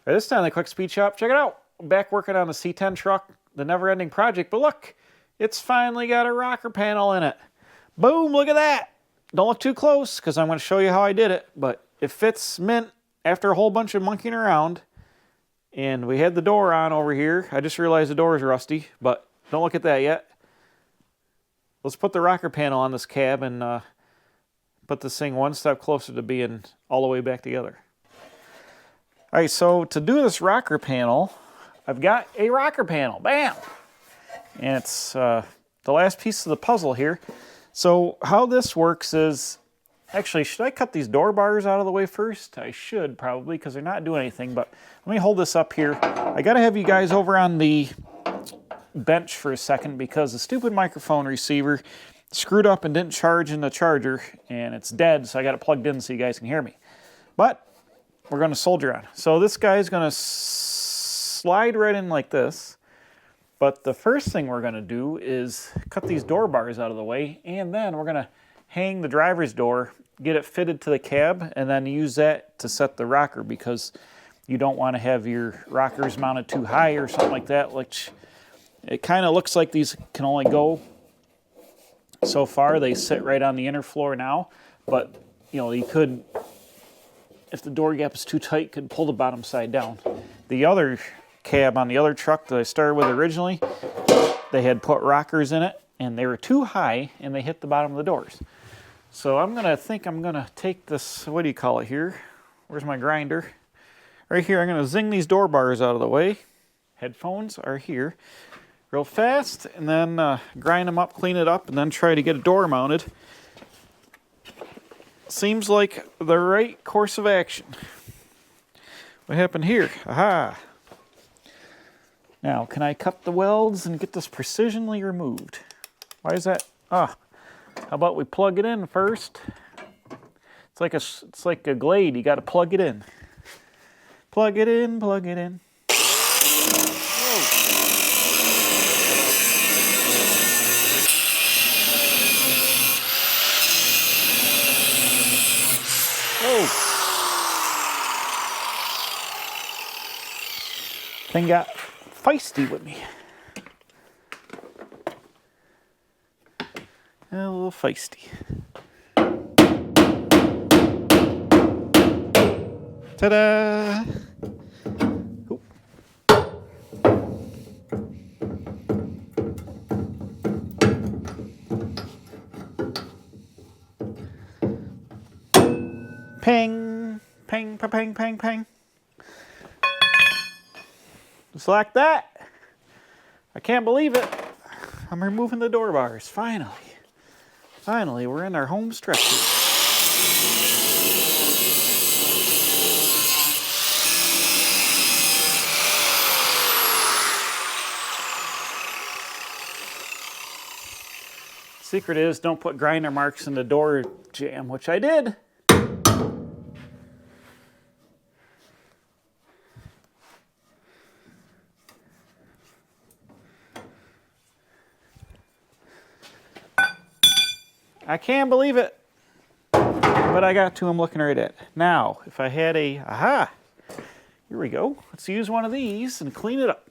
This time the quick speed shop, check it out. I'm back working on the C10 truck, the never-ending project, but look, it's finally got a rocker panel in it. Boom, look at that. Don't look too close because I'm going to show you how I did it, but it fits mint after a whole bunch of monkeying around. And we had the door on over here. I just realized the door is rusty, but don't look at that yet. Let's put the rocker panel on this cab and put this thing one step closer to being all the way back together. All right, so to do this rocker panel, I've got a rocker panel, bam! And it's the last piece of the puzzle here. So how this works is, actually, should I cut these door bars out of the way first? I should probably, because they're not doing anything, but let me hold this up here. I gotta have you guys over on the bench for a second because the stupid microphone receiver screwed up and didn't charge in the charger, and it's dead, so I got it plugged in so you guys can hear me. But we're gonna soldier on. So this guy's gonna slide right in like this. But the first thing we're going to do is cut these door bars out of the way, and then we're going to hang the driver's door, get it fitted to the cab, and then use that to set the rocker because you don't want to have your rockers mounted too high or something like that. Which it kind of looks like these can only go so far. They sit right on the inner floor now, but you know, you could, if the door gap is too tight, could pull the bottom side down. The other cab on the other truck that I started with originally, they had put rockers in it and they were too high and they hit the bottom of the doors. So I'm gonna take this, what do you call it here? Where's my grinder? Right here, I'm gonna zing these door bars out of the way. Headphones are here. Real fast, and then grind them up, clean it up, and then try to get a door mounted. Seems like the right course of action. What happened here? Aha! Now, can I cut the welds and get this precisionally removed? Why is that? How about we plug it in first? It's like a glade. You got to plug it in. Plug it in, plug it in. Whoa. Whoa. Thing got feisty with me. A little feisty. Ta-da! Oop. Ping, ping, ping, ping, ping. Just like that. I can't believe it. I'm removing the door bars. Finally. Finally, we're in our home stretch. Secret is don't put grinder marks in the door jamb, which I did. I can't believe it, but I got to. I'm looking right at it. Now, if I had a, here we go. Let's use one of these and clean it up.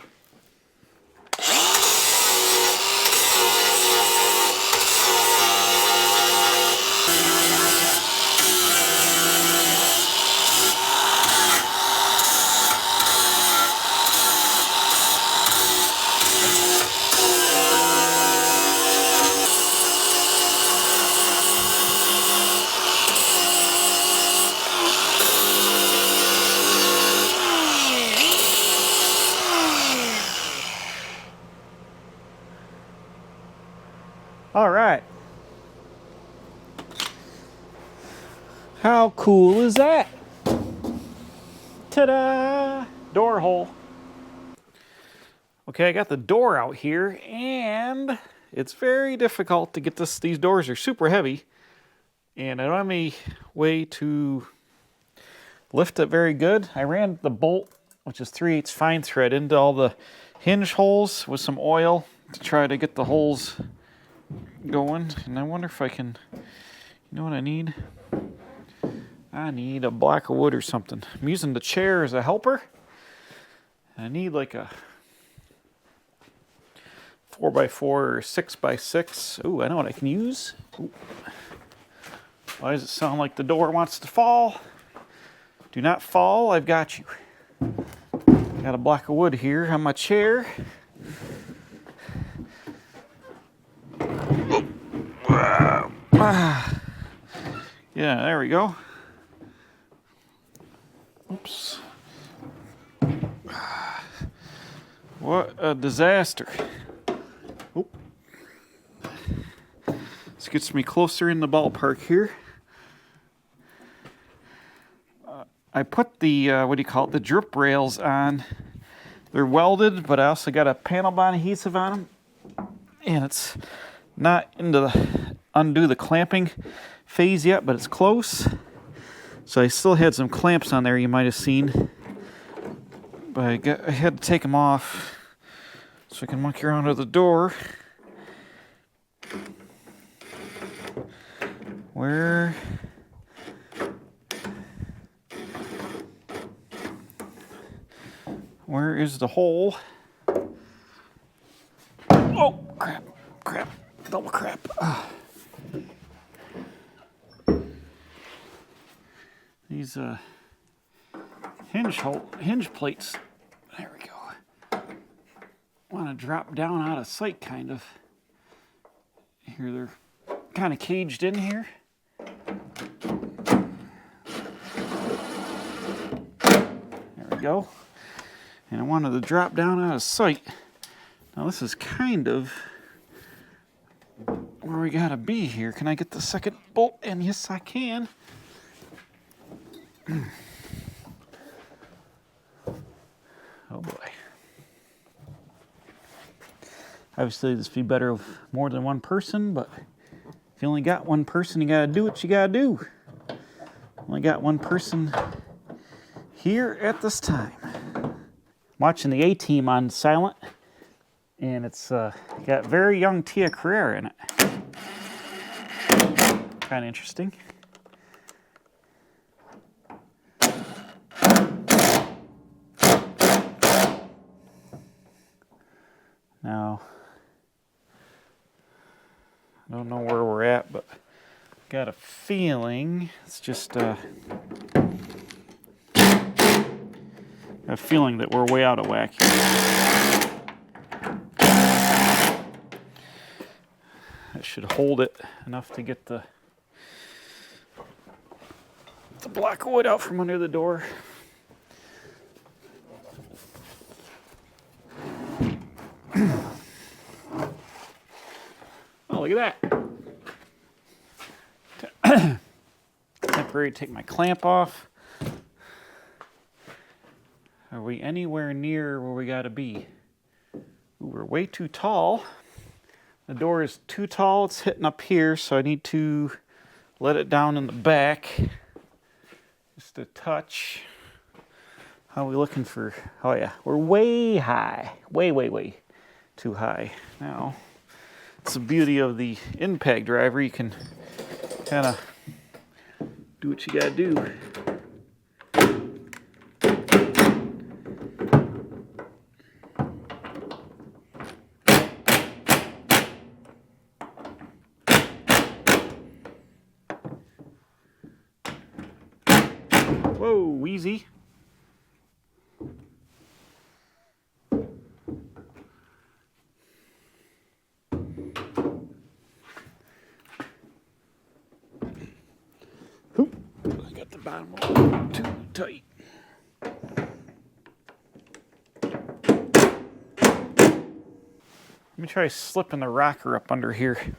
All right. How cool is that? Ta-da! Door hole. Okay, I got the door out here, and it's very difficult to get this. These doors are super heavy, and I don't have any way to lift it very good. I ran the bolt, which is 3/8 fine thread, into all the hinge holes with some oil to try to get the holes going. And I wonder if I can, you know what I need? I need a block of wood or something. I'm using the chair as a helper. I need like a 4x4 or 6x6. Ooh, I know what I can use. Ooh. Why does it sound like the door wants to fall? Do not fall, I've got you. Got a block of wood here on my chair. Yeah, there we go. Oops. What a disaster. Oop. This gets me closer in the ballpark here. I put the, what do you call it, the drip rails on. They're welded, but I also got a panel bond adhesive on them. And it's not into the undo the clamping phase yet, but it's close. So I still had some clamps on there you might have seen. But I had to take them off so I can monkey around to the door. Where is the hole? Oh, crap, double crap. These hinge plates, there we go. Want to drop down out of sight, kind of. Here, they're kind of caged in here. There we go. And I wanted to drop down out of sight. Now this is kind of where we gotta be here. Can I get the second bolt? And yes, I can. Oh boy. Obviously this would be better with more than one person, but if you only got one person, you gotta do what you gotta do. Only got one person here at this time. Watching the A-Team on silent, and it's got very young Tia Carrere in it. Kind of interesting. Now, I don't know where we're at, but got a feeling it's just a feeling that we're way out of whack here. That should hold it enough to get the block of wood out from under the door. Oh, look at that. Temporary, take my clamp off. Are we anywhere near where we gotta be? Ooh, we're way too tall. The door is too tall, it's hitting up here, so I need to let it down in the back. Just a touch. How are we looking for, oh yeah, we're way high. Way too high. Now, it's the beauty of the impact driver. You can kind of do what you gotta do. Whoa, easy. Oop, I got the bottom one too tight. Let me try slipping the rocker up under here.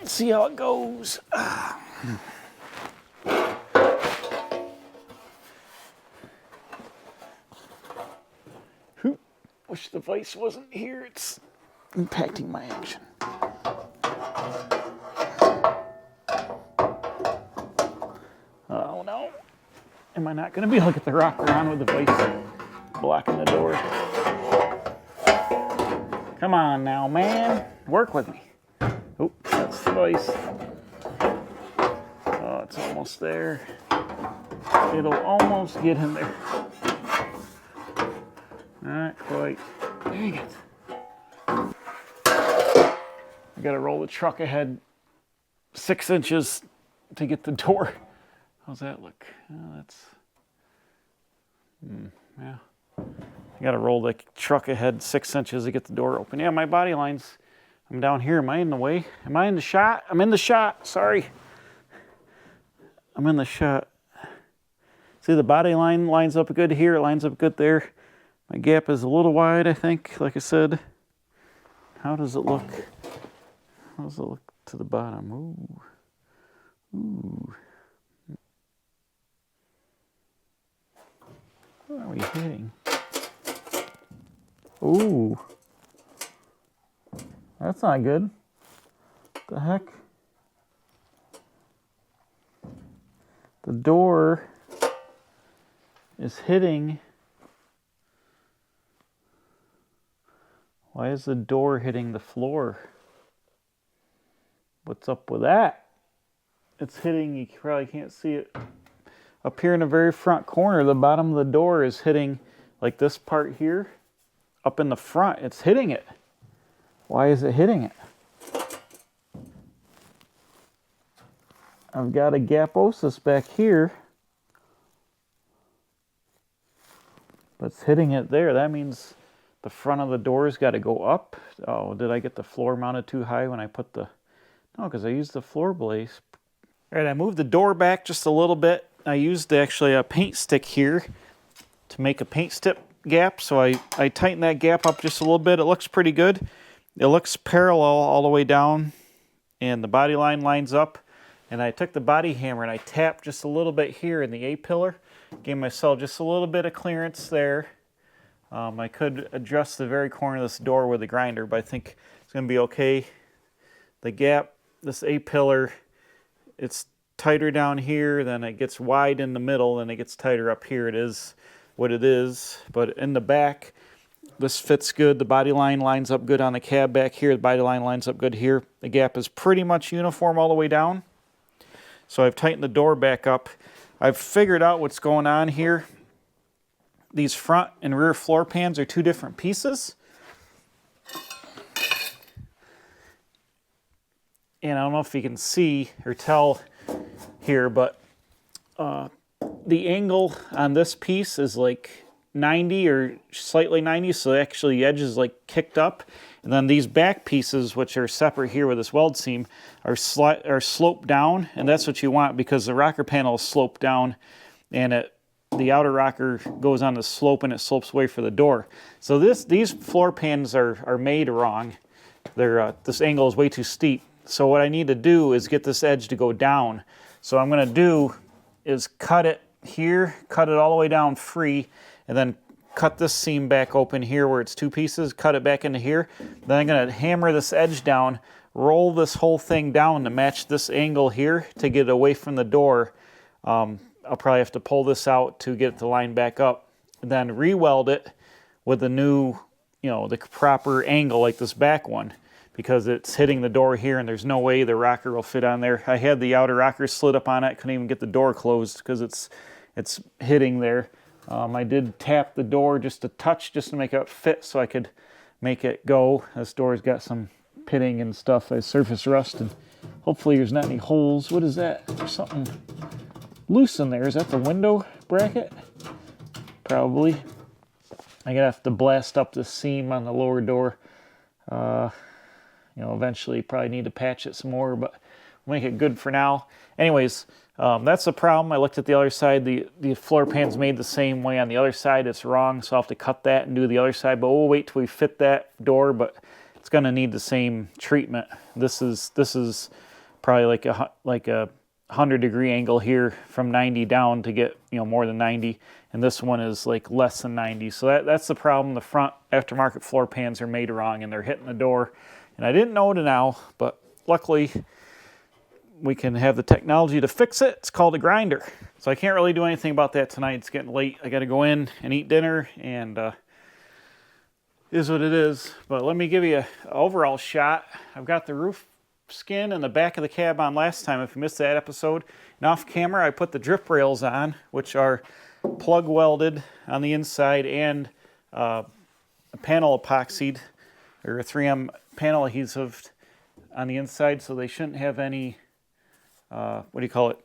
See how it goes. Wish the vise wasn't here. It's impacting my action. Oh no. Am I not going to be able to get the rocker on with the vise blocking the door? Come on now, man. Work with me. Oh, that's the vise. Oh, it's almost there. It'll almost get in there. Dang it. I gotta roll the truck ahead 6 inches to get the door. How's that look? Oh, that's, yeah. I gotta roll the truck ahead 6 inches to get the door open. Yeah, my body lines, I'm down here. Am I in the way? Am I in the shot? I'm in the shot, sorry. I'm in the shot. See, the body line lines up good here, it lines up good there. My gap is a little wide, I think, like I said. How does it look? How does it look to the bottom? Ooh. Ooh. What are we hitting? Ooh. That's not good. What the heck? The door is hitting. Why is the door hitting the floor? What's up with that? It's hitting, you probably can't see it. Up here in the very front corner, the bottom of the door is hitting, like this part here. Up in the front, it's hitting it. Why is it hitting it? I've got a gaposis back here. But it's hitting it there. That means the front of the door's got to go up. Oh, did I get the floor mounted too high when I put the... No, because I used the floor blaze. All right, I moved the door back just a little bit. I used actually a paint stick here to make a paint stick gap. So I tightened that gap up just a little bit. It looks pretty good. It looks parallel all the way down. And the body line lines up. And I took the body hammer and I tapped just a little bit here in the A-pillar. Gave myself just a little bit of clearance there. I could adjust the very corner of this door with a grinder, but I think it's going to be okay. The gap, this A-pillar, it's tighter down here, then it gets wide in the middle, then it gets tighter up here. It is what it is. But in the back, this fits good. The body line lines up good on the cab back here. The body line lines up good here. The gap is pretty much uniform all the way down. So I've tightened the door back up. I've figured out what's going on here. These front and rear floor pans are two different pieces. And I don't know if you can see or tell here, but the angle on this piece is like 90 or slightly 90, so actually the edge is like kicked up. And then these back pieces, which are separate here with this weld seam, are sloped down, and that's what you want because the rocker panel is sloped down, and the outer rocker goes on the slope and it slopes away for the door. So these floor pans are made wrong. This angle is way too steep. So what I need to do is get this edge to go down. So what I'm going to do is cut it here, cut it all the way down free, and then cut this seam back open here where it's two pieces, cut it back into here. Then I'm going to hammer this edge down, roll this whole thing down to match this angle here to get it away from the door. I'll probably have to pull this out to get it to line back up, and then re-weld it with the new, the proper angle like this back one, because it's hitting the door here and there's no way the rocker will fit on there. I had the outer rocker slid up on it, couldn't even get the door closed because it's hitting there. I did tap the door just a touch just to make it fit so I could make it go. This door's got some pitting and stuff, surface rust, and hopefully there's not any holes. What is that? There's something loose in there. Is that the window bracket? Probably. I'm gonna have to blast up the seam on the lower door. Eventually probably need to patch it some more, but we'll make it good for now. Anyways, that's the problem. I looked at the other side. The floor pan's made the same way on the other side. It's wrong, so I'll have to cut that and do the other side, but we'll wait till we fit that door, but it's gonna need the same treatment. This is probably like a 100-degree angle here from 90 down to get more than 90, and this one is like less than 90. So that's the problem. The front aftermarket floor pans are made wrong and they're hitting the door, and I didn't know to now, but luckily we can have the technology to fix it. It's called a grinder. So I can't really do anything about that tonight. It's getting late. I got to go in and eat dinner, and is what it is. But let me give you an overall shot. I've got the roof skin and the back of the cab on last time, if you missed that episode. And off camera, I put the drip rails on, which are plug welded on the inside and a panel epoxied, or a 3M panel adhesive on the inside, so they shouldn't have any, what do you call it,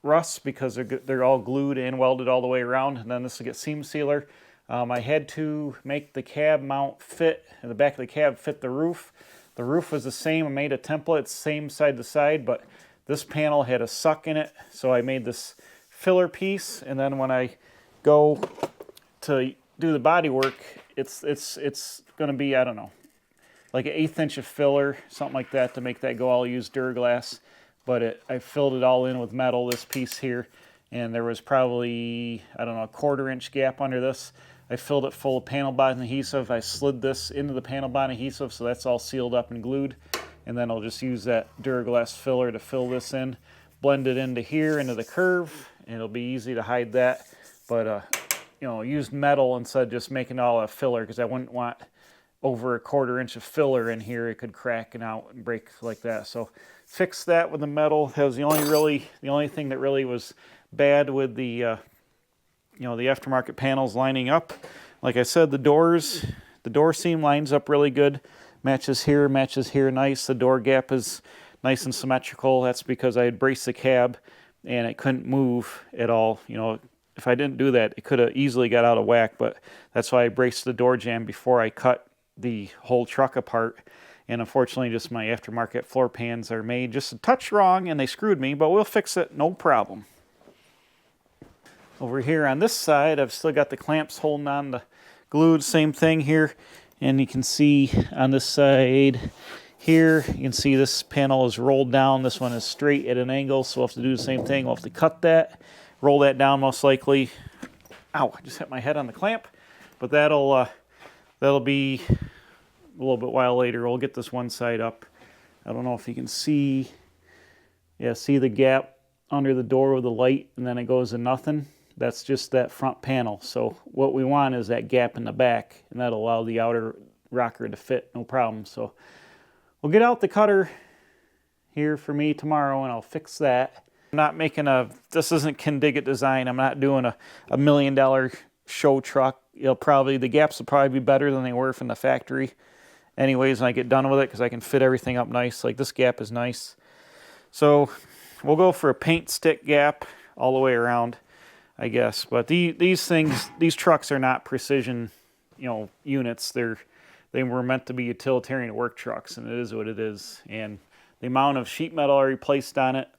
rust, because they're all glued and welded all the way around. And then this will get seam sealer. I had to make the cab mount fit, and the back of the cab fit the roof. The roof was the same. I made a template, same side to side, but this panel had a suck in it, so I made this filler piece. And then when I go to do the body work, it's going to be, I don't know, like an 1/8 inch of filler, something like that, to make that go. I'll use Duraglass, but I filled it all in with metal, this piece here, and there was probably, I don't know, a 1/4 inch gap under this. I filled it full of panel bond adhesive. I slid this into the panel bond adhesive, so that's all sealed up and glued. And then I'll just use that Duraglass filler to fill this in, blend it into here, into the curve, and it'll be easy to hide that. But, you know, use metal instead of just making all a filler, because I wouldn't want over a 1/4 inch of filler in here. It could crack and out and break like that. So fix that with the metal. That was the only thing that really was bad with the you know, the aftermarket panels lining up. Like I said, the door seam lines up really good. Matches here nice. The door gap is nice and symmetrical. That's because I had braced the cab and it couldn't move at all. You know, if I didn't do that, it could have easily got out of whack, but that's why I braced the door jamb before I cut the whole truck apart. And unfortunately, just my aftermarket floor pans are made just a touch wrong and they screwed me, but we'll fix it, no problem. Over here on this side, I've still got the clamps holding on the glued, same thing here. And you can see on this side here, you can see this panel is rolled down. This one is straight at an angle, so we'll have to do the same thing. We'll have to cut that, roll that down most likely. Ow, I just hit my head on the clamp. But that'll be a little bit while later. We'll get this one side up. I don't know if you can see, yeah, see the gap under the door with the light, and then it goes to nothing. That's just that front panel. So what we want is that gap in the back, and that'll allow the outer rocker to fit, no problem. So we'll get out the cutter here for me tomorrow, and I'll fix that. I'm not making this isn't Can Dig It design. I'm not doing a $1 million show truck. The gaps will probably be better than they were from the factory anyways when I get done with it, because I can fit everything up nice. Like this gap is nice. So we'll go for a paint stick gap all the way around, I guess. But these trucks are not precision, you know, units. They were meant to be utilitarian work trucks, and it is what it is. And the amount of sheet metal I replaced on it,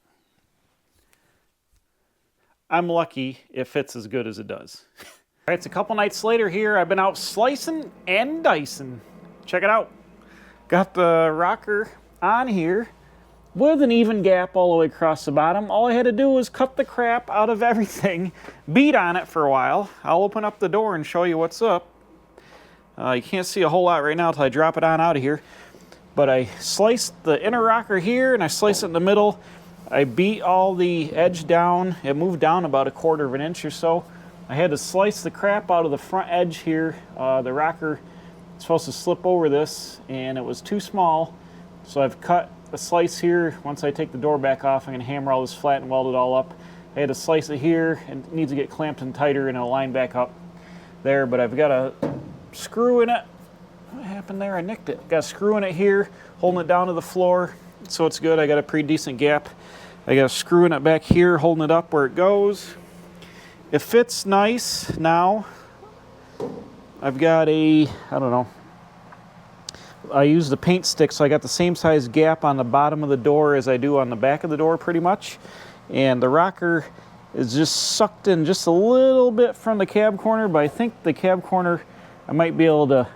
I'm lucky it fits as good as it does. All right, it's a couple nights later here. I've been out slicing and dicing. Check it out. Got the rocker on here with an even gap all the way across the bottom. All I had to do was cut the crap out of everything, beat on it for a while. I'll open up the door and show you what's up. You can't see a whole lot right now until I drop it on out of here. But I sliced the inner rocker here, and I sliced it in the middle. I beat all the edge down. It moved down about 1/4 inch or so. I had to slice the crap out of the front edge here. The rocker is supposed to slip over this, and it was too small. So I've cut a slice here. Once I take the door back off, I'm going to hammer all this flat and weld it all up. I had to slice it here, and it needs to get clamped in tighter, and it'll line back up there. But I've got a screw in it. What happened there? I nicked it. Got a screw in it here, holding it down to the floor, so it's good. I got a pretty decent gap. I got a screw in it back here, holding it up where it goes. It fits nice now. I've got I don't know. I use the paint stick, so I got the same size gap on the bottom of the door as I do on the back of the door pretty much. And the rocker is just sucked in just a little bit from the cab corner, but I think the cab corner, I might be able to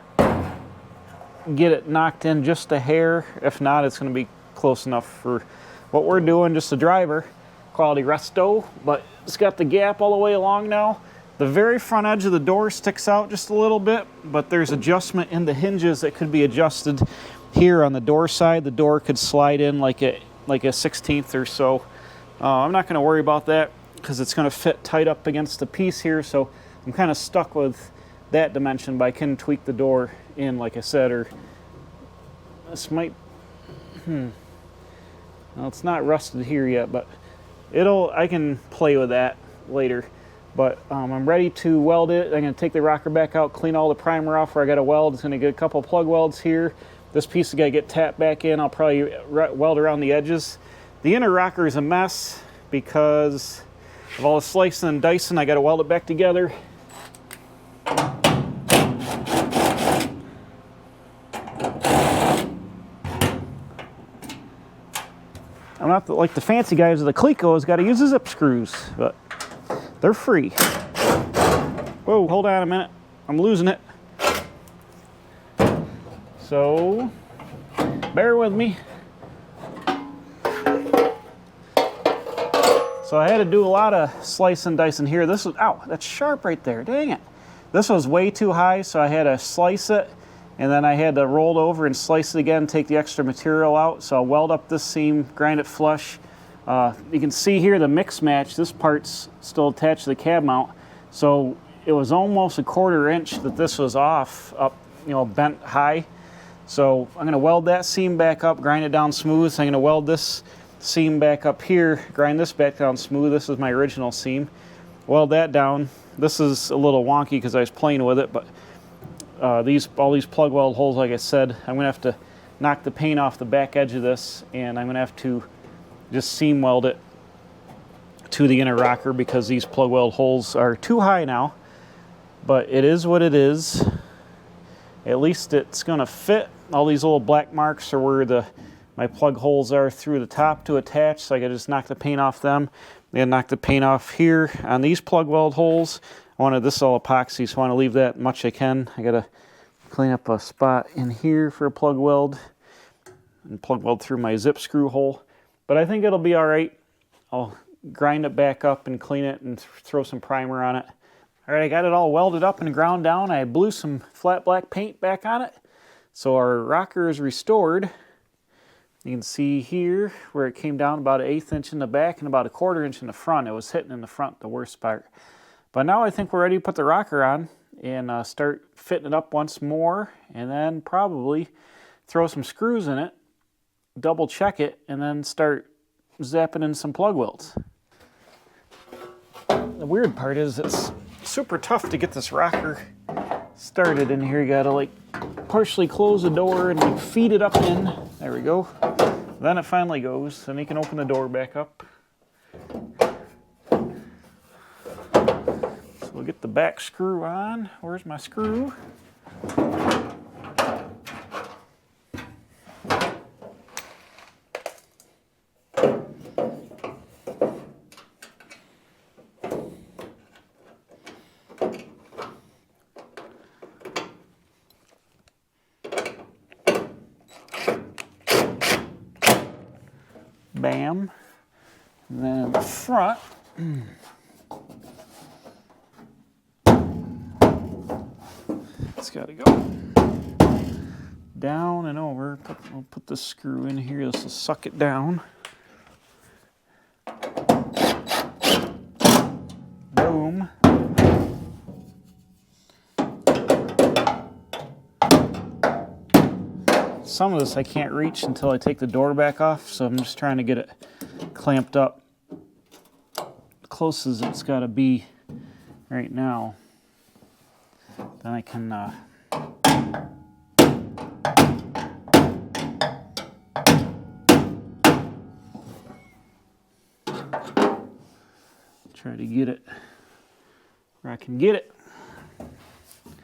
get it knocked in just a hair. If not, it's going to be close enough for what we're doing, just a driver, quality resto. But it's got the gap all the way along now. The very front edge of the door sticks out just a little bit, but there's adjustment in the hinges that could be adjusted here on the door side. The door could slide in like a 1/16 or so. I'm not going to worry about that because it's going to fit tight up against the piece here, so I'm kind of stuck with that dimension, but I can tweak the door in, like I said, or this might, well, it's not rusted here yet, but I can play with that later. But I'm ready to weld it. I'm going to take the rocker back out, clean all the primer off where I got to weld. It's going to get a couple plug welds here. This piece is going to get tapped back in. I'll probably weld around the edges. The inner rocker is a mess because of all the slicing and dicing. I got to weld it back together. I'm not like the fancy guys with the Clecos, got to use the zip screws, but they're free. Whoa, hold on a minute. I'm losing it. So, bear with me. So I had to do a lot of slicing and dicing here. This was, ow, that's sharp right there, dang it. This was way too high, so I had to slice it, and then I had to roll it over and slice it again, take the extra material out. So I'll weld up this seam, grind it flush. You can see here the mix match, this part's still attached to the cab mount. So it was almost a 1/4 inch that this was off, up, you know, bent high. So I'm gonna weld that seam back up, grind it down smooth. So I'm gonna weld this seam back up here, grind this back down smooth. This is my original seam. Weld that down. This is a little wonky because I was playing with it, but all these plug weld holes, like I said, I'm gonna have to knock the paint off the back edge of this, and I'm gonna have to just seam weld it to the inner rocker because these plug weld holes are too high now. But it is what it is. At least it's gonna fit. All these little black marks are where my plug holes are through the top to attach, so I gotta just knock the paint off them. Then knock the paint off here on these plug weld holes. This is all epoxy, so I want to leave that much I can. I gotta clean up a spot in here for a plug weld and plug weld through my zip screw hole. But I think it'll be all right. I'll grind it back up and clean it and throw some primer on it. All right, I got it all welded up and ground down. I blew some flat black paint back on it. So our rocker is restored. You can see here where it came down about 1/8 inch in the back and about 1/4 inch in the front. It was hitting in the front, the worst part. But now I think we're ready to put the rocker on and start fitting it up once more, and then probably throw some screws in it, double check it, and then start zapping in some plug welds. The weird part is it's super tough to get this rocker started in here. You gotta like partially close the door and like feed it up in. There we go. Then it finally goes, and you can open the door back up. So we'll get the back screw on. Where's my screw? Bam. And then in the front, it's got to go down and over. We'll put the screw in here. This will suck it down. Boom. Some of this I can't reach until I take the door back off, so I'm just trying to get it clamped up close as it's got to be right now. Then I can try to get it where I can get it.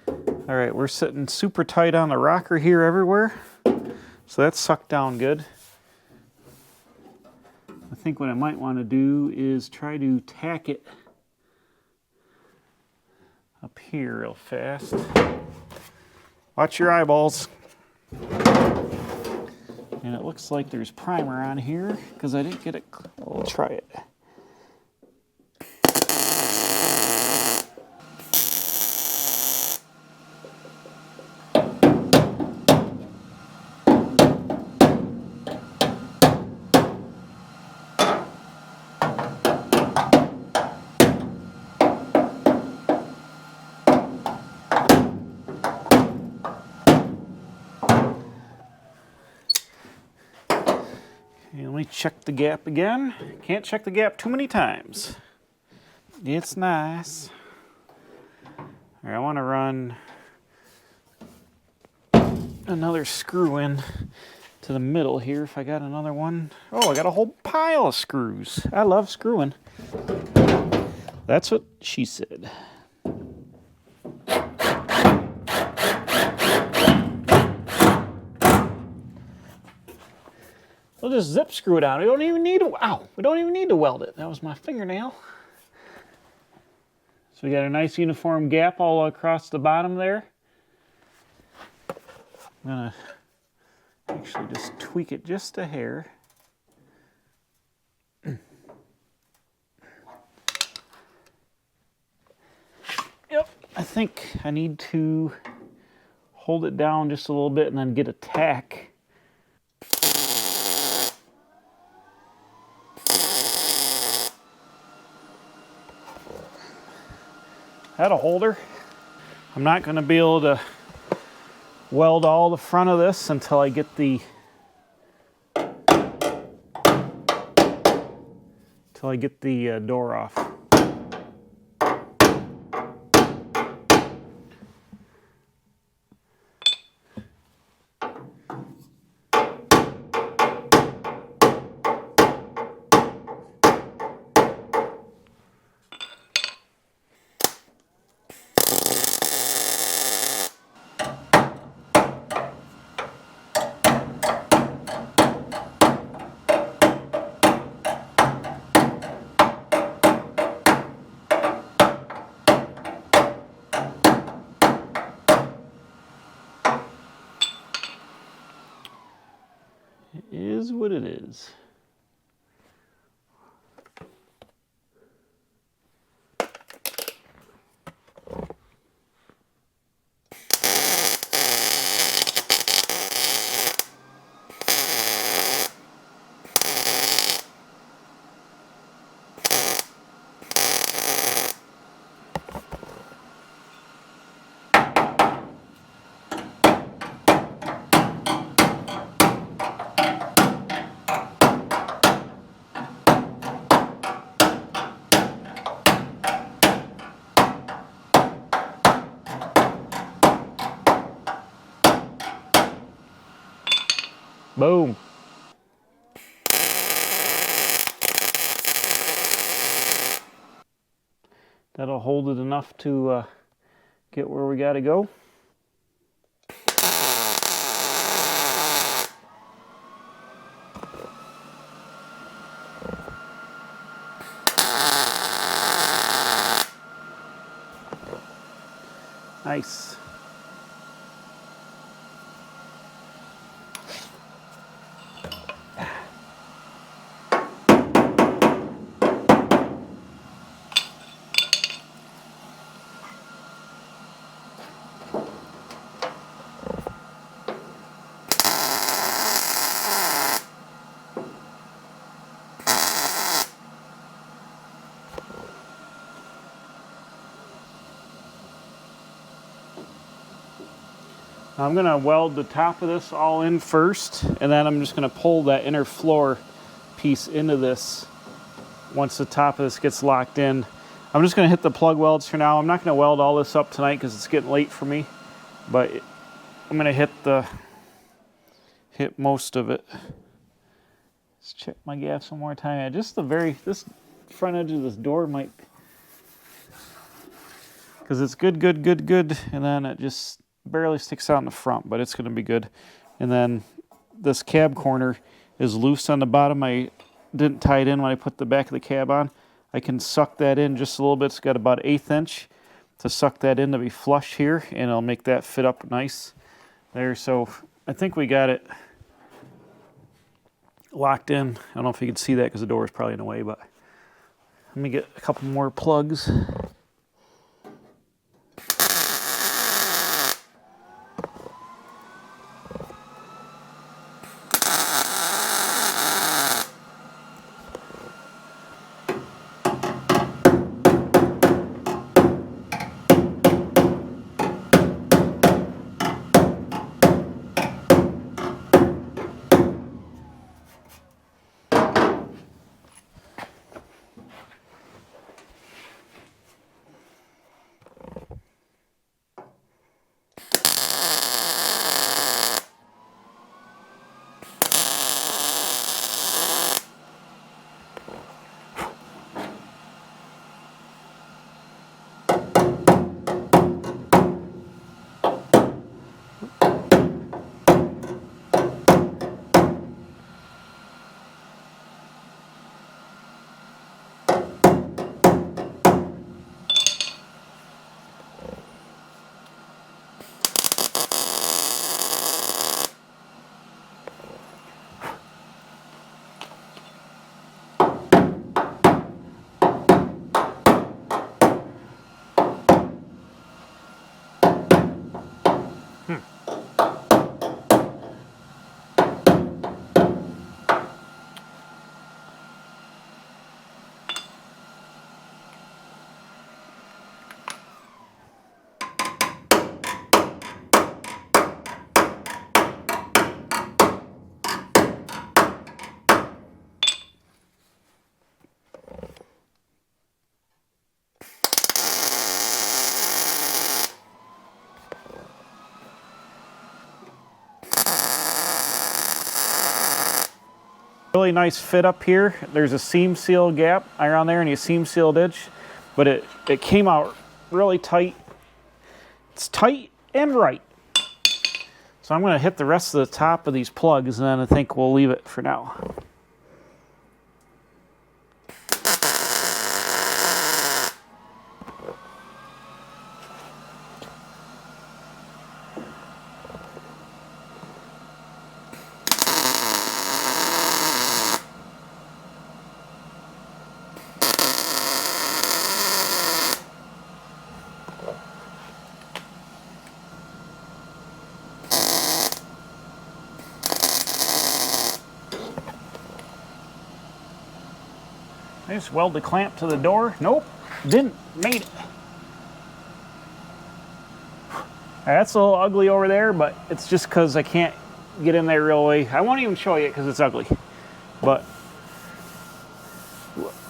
All right, we're sitting super tight on the rocker here everywhere. So that's sucked down good. I think what I might want to do is try to tack it up here real fast. Watch your eyeballs. And it looks like there's primer on here because I didn't get it. We'll try it. And let me check the gap again. Can't check the gap too many times. It's nice. All right, I want to run another screw in to the middle here if I got another one. Oh, I got a whole pile of screws. I love screwing. That's what she said. We'll just zip screw it on. We don't even need to, ow, we don't even need to weld it. That was my fingernail. So we got a nice uniform gap all across the bottom there. I'm gonna actually just tweak it just a hair. Yep, I think I need to hold it down just a little bit and then get a tack. That'll hold her. I'm not going to be able to weld all the front of this until I get the door off. It is what it is. Boom. That'll hold it enough to get where we got to go. Nice. I'm going to weld the top of this all in first, and then I'm just going to pull that inner floor piece into this once the top of this gets locked in. I'm just going to hit the plug welds for now. I'm not going to weld all this up tonight because it's getting late for me, but I'm going to hit most of it. Let's check my gaps one more time. Just this front edge of this door might, because it's good, and then it just barely sticks out in the front, but it's going to be good. And then this cab corner is loose on the bottom. I didn't tie it in when I put the back of the cab on. I can suck that in just a little bit. It's got about 1/8 inch to suck that in to be flush here, and it'll make that fit up nice there. So I think we got it locked in. I don't know if you can see that because the door is probably in the way, but let me get a couple more plugs. Really nice fit up here. There's a seam seal gap around there and a seam sealed edge, but it came out really tight. It's tight and right. So I'm going to hit the rest of the top of these plugs, and then I think we'll leave it for now. I just weld the clamp to the door. Nope, didn't. Made it. That's a little ugly over there, but it's just because I can't get in there real way. I won't even show you it because it's ugly. But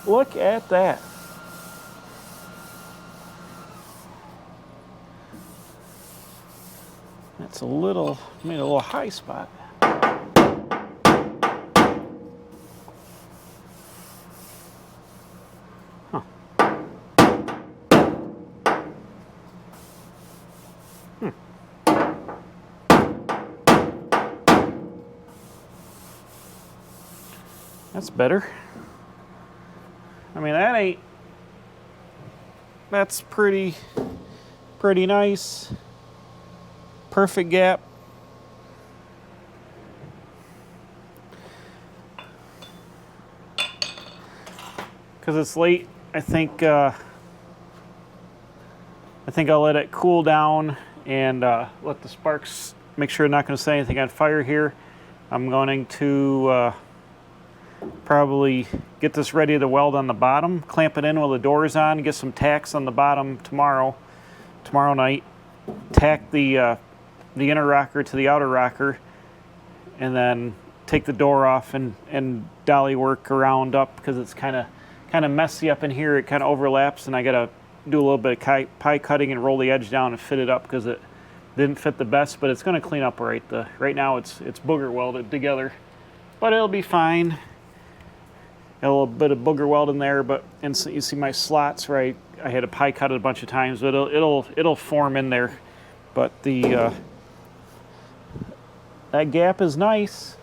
look at that. That's a little, made a little high spot. That's better. I mean, that's pretty nice. Perfect gap. Because it's late, I think I'll let it cool down and let the sparks, make sure I'm not going to set anything on fire here. I'm going to probably get this ready to weld on the bottom, clamp it in while the door is on, get some tacks on the bottom tomorrow night, tack the inner rocker to the outer rocker, and then take the door off and dolly work around up because it's kind of messy up in here. It kind of overlaps, and I gotta do a little bit of pie cutting and roll the edge down and fit it up because it didn't fit the best, but it's going to clean up right. Right now it's booger welded together, but it'll be fine. Got a little bit of booger weld in there, but and so you see my slots where I had to pie cut it a bunch of times, but it'll form in there. But that gap is nice.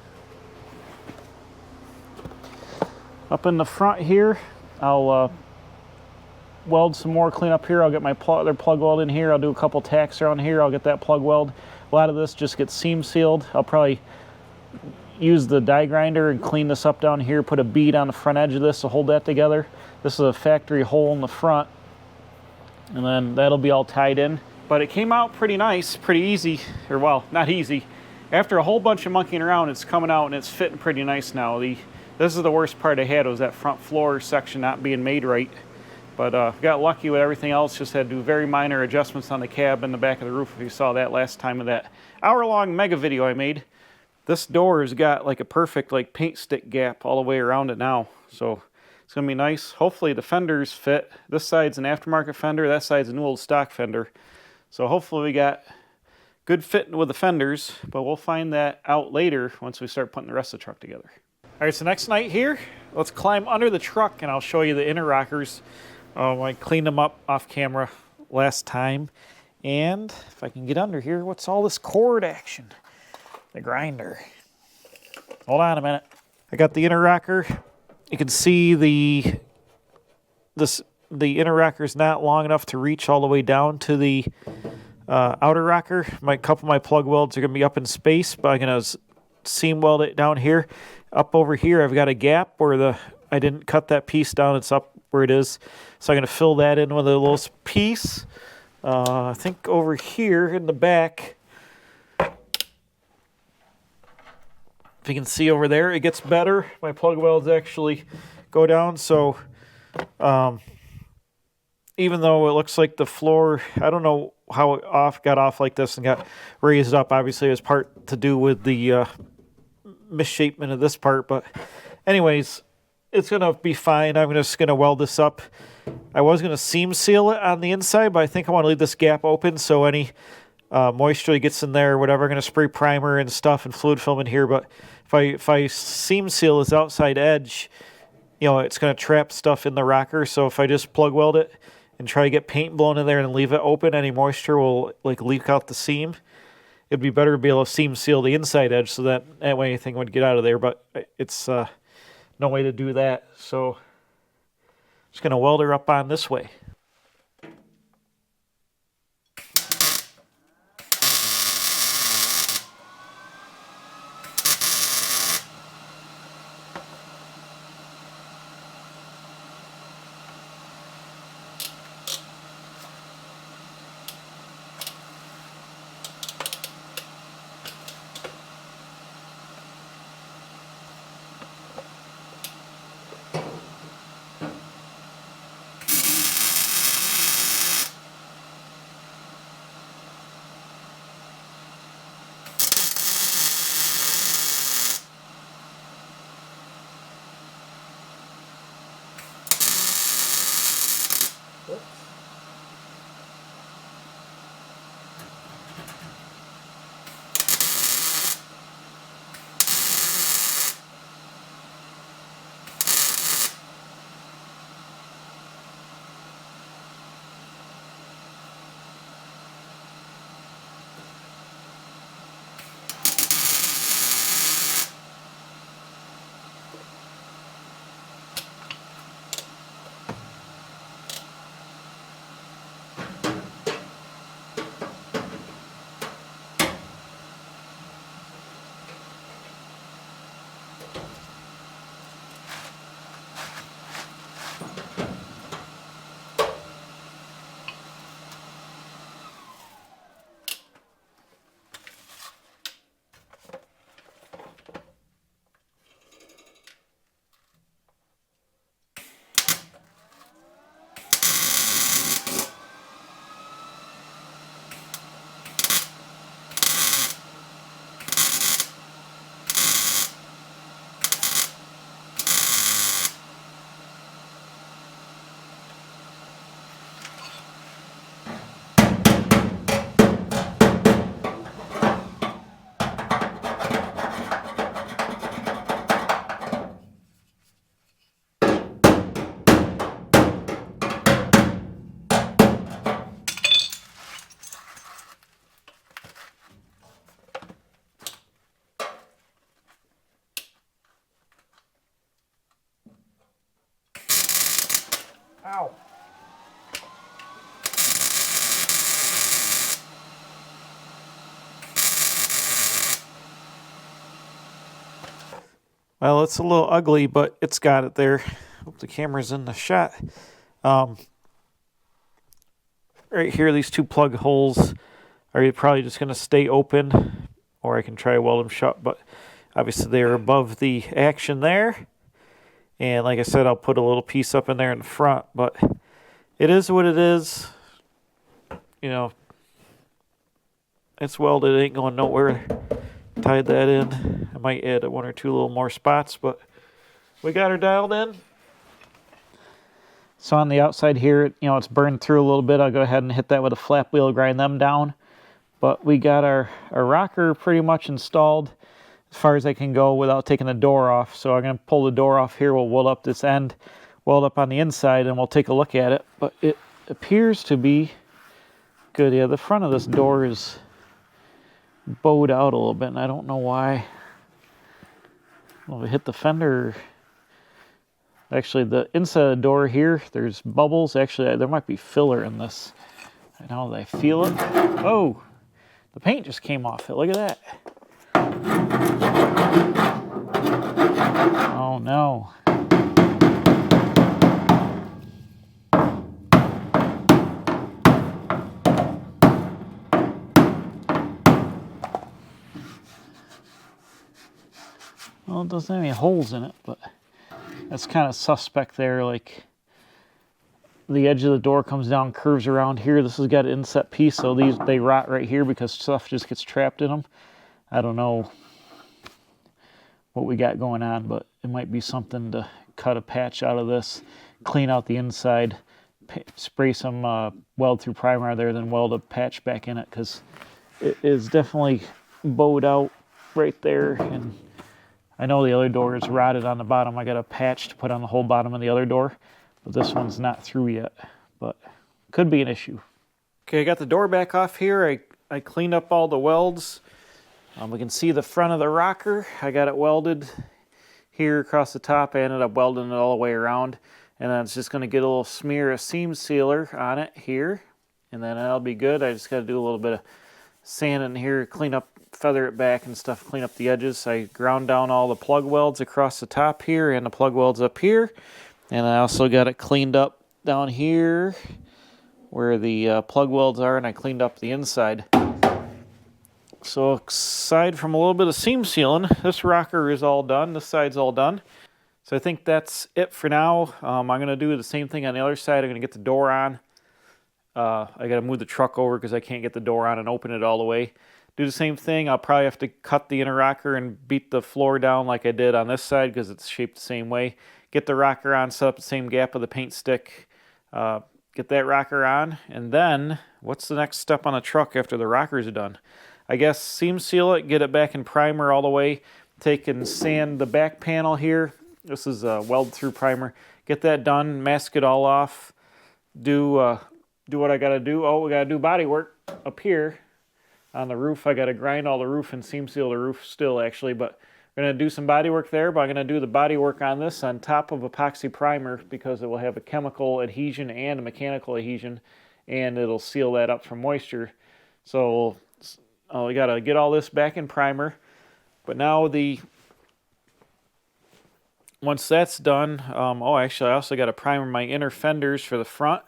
Up in the front here, I'll weld some more, clean up here. I'll get my other plug weld in here. I'll do a couple tacks around here. I'll get that plug weld. A lot of this just gets seam sealed. I'll probably use the die grinder and clean this up down here, put a bead on the front edge of this to hold that together. This is a factory hole in the front, and then that'll be all tied in. But it came out pretty nice, pretty easy, or well, not easy. After a whole bunch of monkeying around, it's coming out and it's fitting pretty nice now. This is the worst part I had, was that front floor section not being made right. But got lucky with everything else, just had to do very minor adjustments on the cab and the back of the roof, if you saw that last time of that hour-long mega video I made. This door has got like a perfect like paint stick gap all the way around it now. So it's gonna be nice. Hopefully the fenders fit. This side's an aftermarket fender, that side's a new old stock fender. So hopefully we got good fit with the fenders, but we'll find that out later once we start putting the rest of the truck together. All right, so next night here, let's climb under the truck and I'll show you the inner rockers. I cleaned them up off camera last time. And if I can get under here, what's all this cord action? The grinder. Hold on a minute. I got the inner rocker. You can see the inner rocker is not long enough to reach all the way down to the outer rocker. A couple of my plug welds are going to be up in space, but I'm going to seam weld it down here. Up over here, I've got a gap where I didn't cut that piece down. It's up where it is. So I'm going to fill that in with a little piece. I think over here in the back, if you can see over there, it gets better. My plug welds actually go down. So even though it looks like the floor, I don't know how it got off like this and got raised up. Obviously, it was part to do with the misshapement of this part. But anyways, it's going to be fine. I'm just going to weld this up. I was going to seam seal it on the inside, but I think I want to leave this gap open so any moisture that gets in there, whatever. I'm going to spray primer and stuff and fluid film in here, but if I seam seal this outside edge, you know, it's going to trap stuff in the rocker. So if I just plug weld it and try to get paint blown in there and leave it open, any moisture will like leak out the seam. It'd be better to be able to seam seal the inside edge so that way anything would get out of there, but it's no way to do that. So I'm just going to weld her up on this way. Ow. Well, it's a little ugly, but it's got it there. Hope the camera's in the shot. Right here, these two plug holes are probably just going to stay open, or I can try to weld them shut, but obviously they're above the action there. And like I said, I'll put a little piece up in there in the front, but it is what it is. You know, it's welded, it ain't going nowhere. Tied that in. I might add one or two little more spots, but we got her dialed in. So on the outside here, you know, it's burned through a little bit. I'll go ahead and hit that with a flap wheel, grind them down. But we got our rocker pretty much installed as far as I can go without taking the door off. So I'm going to pull the door off here. We'll weld up this end, weld up on the inside, and we'll take a look at it. But it appears to be good. Yeah, the front of this door is bowed out a little bit, and I don't know why. Well, we hit the fender. Actually, the inside of the door here, there's bubbles. Actually, there might be filler in this. I know that I feel it. Oh, the paint just came off it. Look at that. Oh, no. Well, it doesn't have any holes in it, but that's kind of suspect there. Like, the edge of the door comes down, curves around here. This has got an inset piece, so they rot right here because stuff just gets trapped in them. I don't know what we got going on, but it might be something to cut a patch out of this, clean out the inside, spray some weld through primer there, then weld a patch back in it, because it is definitely bowed out right there, and I know the other door is rotted on the bottom. I got a patch to put on the whole bottom of the other door, but this one's not through yet, but could be an issue. Okay, I got the door back off here. I cleaned up all the welds. We can see the front of the rocker. I got it welded here across the top. I ended up welding it all the way around, and then it's just going to get a little smear of seam sealer on it here, and then that'll be good. I just got to do a little bit of sand in here, clean up, feather it back and stuff, clean up the edges. I ground down all the plug welds across the top here and the plug welds up here, and I also got it cleaned up down here where the plug welds are, and I cleaned up the inside. So aside from a little bit of seam sealing, this rocker is all done. This side's all done. So I think that's it for now. I'm going to do the same thing on the other side. I'm going to get the door on. I got to move the truck over because I can't get the door on and open it all the way. Do the same thing. I'll probably have to cut the inner rocker and beat the floor down like I did on this side because it's shaped the same way. Get the rocker on, set up the same gap of the paint stick. Get that rocker on. And then, what's the next step on the truck after the rockers are done? I guess seam seal it, get it back in primer all the way. Take and sand the back panel here. This is a weld through primer. Get that done, mask it all off. Do what I gotta do. Oh, we gotta do body work up here on the roof. I gotta grind all the roof and seam seal the roof still actually, but we're gonna do some body work there, but I'm gonna do the body work on this on top of epoxy primer because it will have a chemical adhesion and a mechanical adhesion, and it'll seal that up from moisture. So we gotta get all this back in primer. But now once that's done, actually I also gotta primer my inner fenders for the front.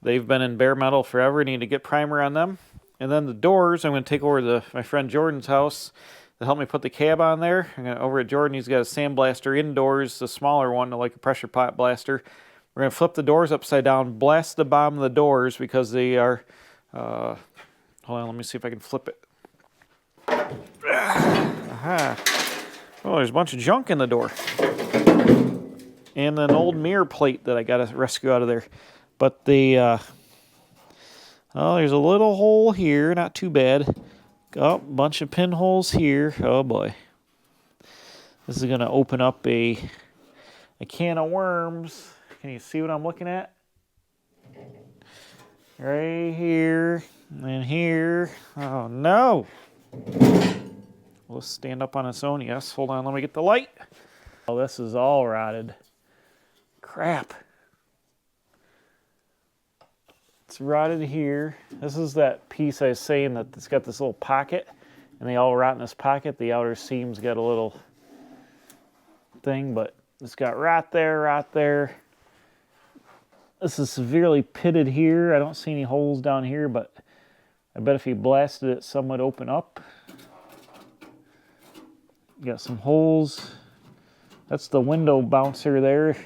They've been in bare metal forever. I need to get primer on them. And then the doors, I'm going to take over to my friend Jordan's house to help me put the cab on there. Over at Jordan, he's got a sandblaster indoors, the smaller one, like a pressure pot blaster. We're going to flip the doors upside down, blast the bottom of the doors because they are... hold on, let me see if I can flip it. Aha. Oh, there's a bunch of junk in the door. And an old mirror plate that I got to rescue out of there. But there's a little hole here, not too bad. Oh, bunch of pinholes here. Oh boy. This is going to open up a can of worms. Can you see what I'm looking at? Right here and here. Oh no. We'll stand up on its own. Yes, hold on, let me get the light. Oh, this is all rotted. Crap. It's rotted here. This is that piece I was saying that it's got this little pocket, and they all rot in this pocket. The outer seam's got a little thing, but it's got rot there, rot there. This is severely pitted here. I don't see any holes down here, but I bet if you blasted it, some would open up. You got some holes. That's the window bouncer there.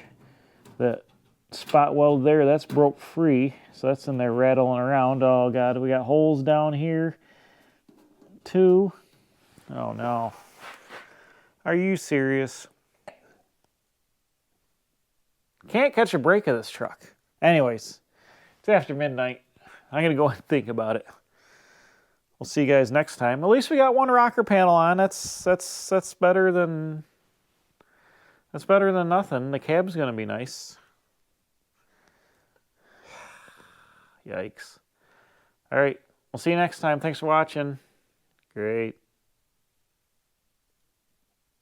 That spot weld there, that's broke free. So that's in there rattling around. Oh God, we got holes down here too. Oh no. Are you serious? Can't catch a break of this truck. Anyways, it's after midnight. I'm gonna go and think about it. We'll see you guys next time. At least we got one rocker panel on. That's better than nothing. The cab's gonna be nice. Yikes. All right, we'll see you next time. Thanks for watching. Great.